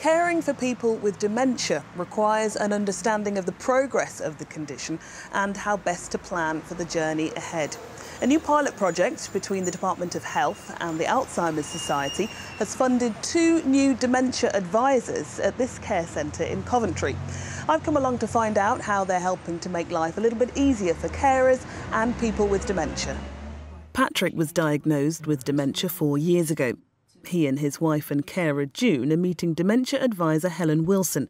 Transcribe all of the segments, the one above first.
Caring for people with dementia requires an understanding of the progress of the condition and how best to plan for the journey ahead. A new pilot project between the Department of Health and the Alzheimer's Society has funded 2 new dementia advisors at this care centre in Coventry. I've come along to find out how they're helping to make life a little bit easier for carers and people with dementia. Patrick was diagnosed with dementia 4 years ago. He and his wife and carer June are meeting dementia advisor Helen Wilson.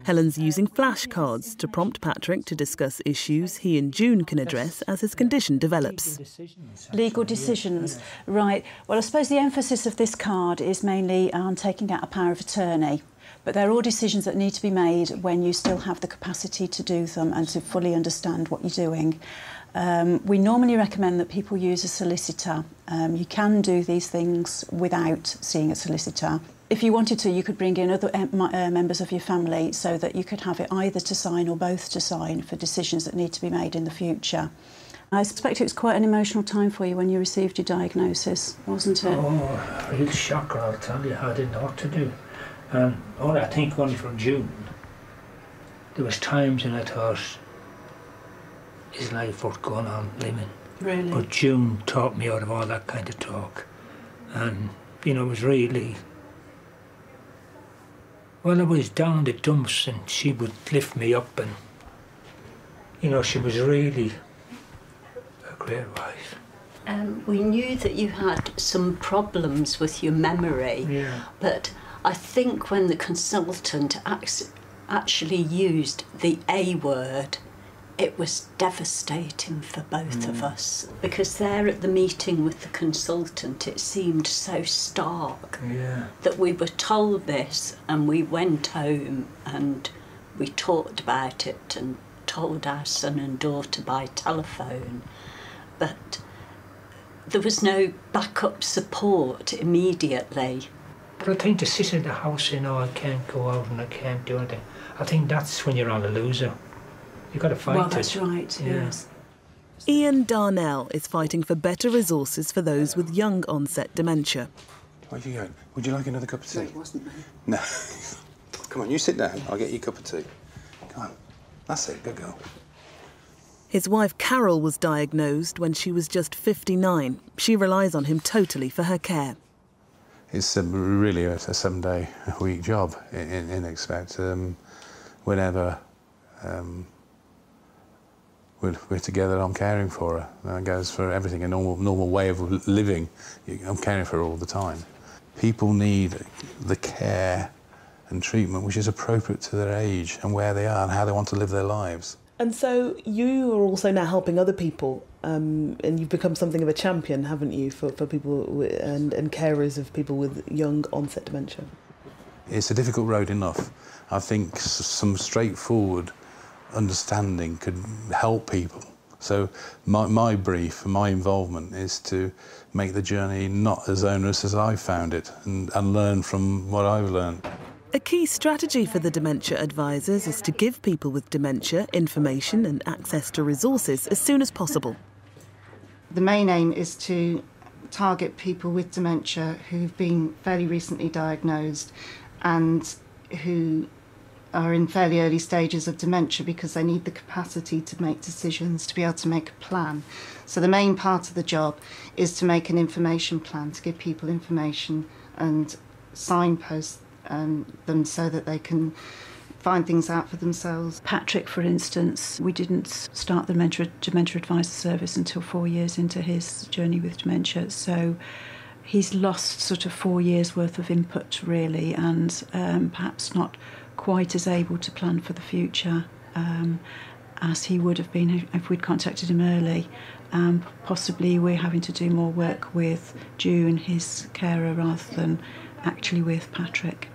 Helen's using flashcards to prompt Patrick to discuss issues he and June can address as his condition develops. Legal decisions, right. Well, I suppose the emphasis of this card is mainly on taking out a power of attorney. But they're all decisions that need to be made when you still have the capacity to do them and to fully understand what you're doing. We normally recommend that people use a solicitor. You can do these things without seeing a solicitor. If you wanted to, you could bring in other members of your family so that you could have it either to sign or both to sign for decisions that need to be made in the future. I suspect it was quite an emotional time for you when you received your diagnosis, wasn't it? Oh, a real shocker, I'll tell you. I didn't know what to do. And I think only from June, there was times when I thought, is life worth going on living? Really? But June taught me out of all that kind of talk. And, you know, it was really... Well, I was down in the dumps and she would lift me up and, you know, she was really a great wife. We knew that you had some problems with your memory, yeah. But I think when the consultant actually used the A word, it was devastating for both of us. Because there at the meeting with the consultant, it seemed so stark that we were told this and we went home and we talked about it and told our son and daughter by telephone. But there was no backup support immediately. But I think to sit in the house, you know, I can't go out and I can't do anything, I think that's when you're on a loser. You've got to fight it. Well, that's right, yes. Ian Darnell is fighting for better resources for those with young onset dementia. Where are you going? Would you like another cup of tea? No, it wasn't me. No. Come on, you sit down, I'll get you a cup of tea. Come on, that's it, good girl. His wife Carol was diagnosed when she was just 59. She relies on him totally for her care. It's really a 7-day-a-week job in expect. Whenever we're together, I'm caring for her. That goes for everything, a normal way of living. I'm caring for her all the time. People need the care and treatment which is appropriate to their age and where they are and how they want to live their lives. And so you are also now helping other people, and you've become something of a champion, haven't you, for people and carers of people with young onset dementia? It's a difficult road enough. I think some straightforward understanding could help people. So my brief and my involvement is to make the journey not as onerous as I've found it and learn from what I've learned. A key strategy for the dementia advisors is to give people with dementia information and access to resources as soon as possible. The main aim is to target people with dementia who've been fairly recently diagnosed and who are in fairly early stages of dementia because they need the capacity to make decisions, to be able to make a plan. So the main part of the job is to make an information plan, to give people information and signpost them so that they can find things out for themselves. Patrick, for instance, we didn't start the dementia advisor service until 4 years into his journey with dementia, so he's lost sort of 4 years worth of input really, and perhaps not quite as able to plan for the future as he would have been if we'd contacted him early. Possibly we're having to do more work with June, his carer, rather than actually with Patrick.